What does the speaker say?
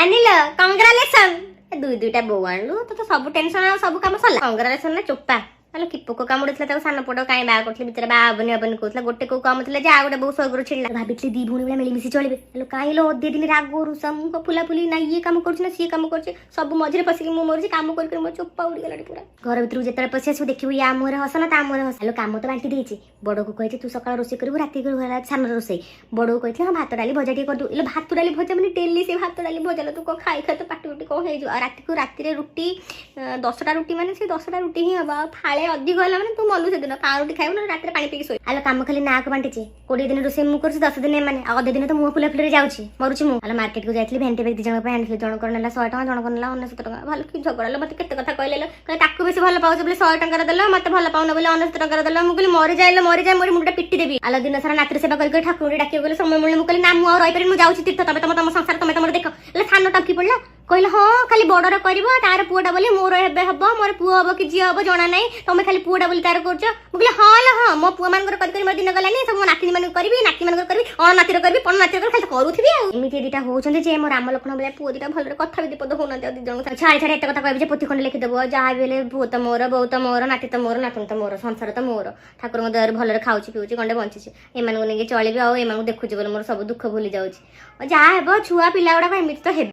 ଆଣିଲ କଂଗ୍ରାଚୁଲେସନ। ଦୁଇ ଦୁଇଟା ବୋଉ ଆଣିଲୁ ତ ସବୁ ଟେନସନ ଆଉ ସବୁ କାମ ସରିଲା। କଂଗ୍ରାଚୁଲେସନ ନା ଚୋପା ତାହେଲେ କି ପୋକ କାମୁଡିଥିଲା ତାକୁ ସାନ ପଟ କାଇଁ ବାହା କରୁଥିଲେ ଭିତରେ ବାହା ହବନି ହବନି କହୁଥିଲା। ଗୋଟେ କୋଉ କାମ ଥିଲା ଯେ ଆଉ ଗୋଟେ ବୋଉ ସ୍ୱର୍ଗରୁ ଛିଡ଼ିଲା। ଭାବିଥିଲି ଦି ଭଉଣୀ ଭଳିଆ ମିଳିମିଶି ଚଳିବେ ହେଲେ କାଇଁ ଲୋ ଅଧେ ଦିନ ରାଗ ରୁଷା ମୁଣ୍ଡ ଫୁଲାଫୁଲି ନା ଇଏ କାମ କରୁଛି ନା ସିଏ କାମ କରୁଛି ସବୁ ମଝିରେ ପଶିକି ମୁଁ ମରୁଛି କାମ କରି ମୋ ଚୋପା ଉଡ଼ିଗଲାଣି ପୁରା। ଘର ଭିତରକୁ ଯେତେବେଳେ ପଶି ଆସିବୁ ଦେଖିବୁ ୟା ମୁହଁରେ ହସ ନା ତା ମୁହଁରେ ହସ। ହେଲେ କାମ ତ ବାଣ୍ଟି ଦେଇଛି। ବଡକୁ କହିଛି ତୁ ସକାଳ ରୋଷେଇ କରିବୁ ରାତି ସାନର ରୋଷେଇ। ବଡକୁ କହିଥିଲି ହଁ ଭାତ ଡାଲି ଭଜା ଟିକେ କରିଦବୁ। ହେଲେ ଭାତ ଡାଲି ଭଜା ମାନେ ଡେଲି ସେ ଭାତ ଡାଲି ଭଜା ତୁ କଣ ଖାଇ ଖାଇ ତ ପାଟି ଫୁଟି କଣ ହେଇଯିବ। ଆଉ ରାତିରେ ରୁଟି 10ଟା ରୁଟି ମାନେ ସେ 10ଟା ରୁଟି ହିଁ ହବ। ଆଉ ଫାଳେ ଅଧିକ ହେଲା ମାନେ ତୁ ମଲୁ ସେଦିନ ପାଁ ରୁଟି ଖାଇବୁ ନା ରାତିରେ ପାଣି ପିଇକି ଶୋଇ। ଆଲୋ କାମ ଖାଲି ନାକୁ ବାଣ୍ଟିଛି। 20 ଦିନ ରୋଷେଇ ମୁଁ କରୁଛି 10 ଦିନ ଏମାନେ ଆଉ ଅଧେ ଦିନ ତ ମୁହଁ ଫୁଲାଫୁଲିରେ ଯାଉଛି ମରୁଛି ମୁଁ। ଆଲୋ ମାର୍କେଟକୁ ଯାଇଥିଲି ଭେଣ୍ଡି ବେଗ 2 ଜଣଙ୍କ ପାଇଁ ଆଣିଥିଲି। ଜଣଙ୍କର ନେଲା 100 ଟଙ୍କା ଜଣଙ୍କର ନେଲା 99 ଟଙ୍କା। ଭଲ କି ଝଗଡ଼ା ମତେ କେତେ କଥା କହିଲେ ତାକୁ ବେଶୀ ଭଲ ପାଉଛ ବୋଲି 100 ଟଙ୍କାର ଦେଲ ମତେ ଭଲ ପାଉନ ବୋଲି 99 ଟଙ୍କାର ଦେଲ। ମୁଁ କହିଲି ମରିଯାଏ ମୋର ମୁଣ୍ଡଟା ପିଟି ଦେବି। ଆଲୋ ଦିନ ସାରା ନାତିର ସେବା କରି ଠାକୁରଙ୍କୁ ଡାକିବ ବୋଲି ସମୟ ମିଳିଲେ ମୁଁ କହିଲି ନା ମୁଁ ଆଉ ରହିପାରିନି ମୁଁ ଯାଉଛି ତୀର୍ଥ ତମ ସଂସାର ତମେ ତମର ଦେଖ। ହେଲେ ସାନ ଟଙ୍କି ପଡିଲା କହିଲେ ହଁ ଖାଲି ବଡର କରିବ ତାର ପୁଅଟା ବୋଲି ମୋର ଏବେ ହବ ମୋର ପୁଅ ହବ କି ଝିଅ ହବ ଜଣା ନାହିଁ ତମେ ଖାଲି ପୁଅଟା ବୋଲି ତାର କରୁଛ। ମୁଁ କହିଲି ହଁ ହଁ ମୋ ପୁଅ ମାନଙ୍କର କରି ମୋ ଦିନ ଗଲାନି ସବୁ ମୋ ନାତି ମାନଙ୍କୁ କରିବି ନାତି ମାନଙ୍କର କରିବି ନାତିର କରିବି ପଣ ନାତିର କରିବି ଖାଲି କରୁଥିବି। ଆଉ ଏମିତି ଦିଟା ହଉଛନ୍ତି ଯେ ମୋ ରାମ ଲକ୍ଷ୍ମଣ ଭଳିଆ ପୁଅ ଦିଟା ଭଲରେ କଥା ବି ପଦ ହଉନାହାନ୍ତି। ଆଉ 2 ଜଣଙ୍କ ଛାଡି ଏତେ କଥା କହିବି ଯେ ପୋଥି ଖଣ୍ଡେ ଲେଖିଦବ ଯାହା ବି ହେଲେ ପୁଅ ତ ମୋର ବୋଉ ତ ମୋର ନାତି ତ ମୋର ନାତୁଣୀ ତ ମୋର ସଂସାର ତ ମୋର। ଠାକୁରଙ୍କ ଦୟାରୁ ଭଲରେ ଖାଉଛି ପିଉଛି ଗଣ୍ଡେ ବଞ୍ଚିଛି ଏମାନଙ୍କୁ ନେଇକି ଚଳିବି ଆଉ ଏମାନଙ୍କୁ ଦେଖୁଛି ବୋଲି ମୋର ସବୁ ଦୁଃଖ ଭୁଲି ଯାଉଛି। ଯାହା ହେବ ଛୁଆ ପିଲା ଗୁଡାକ ଏମିତି ତ ହେବେ।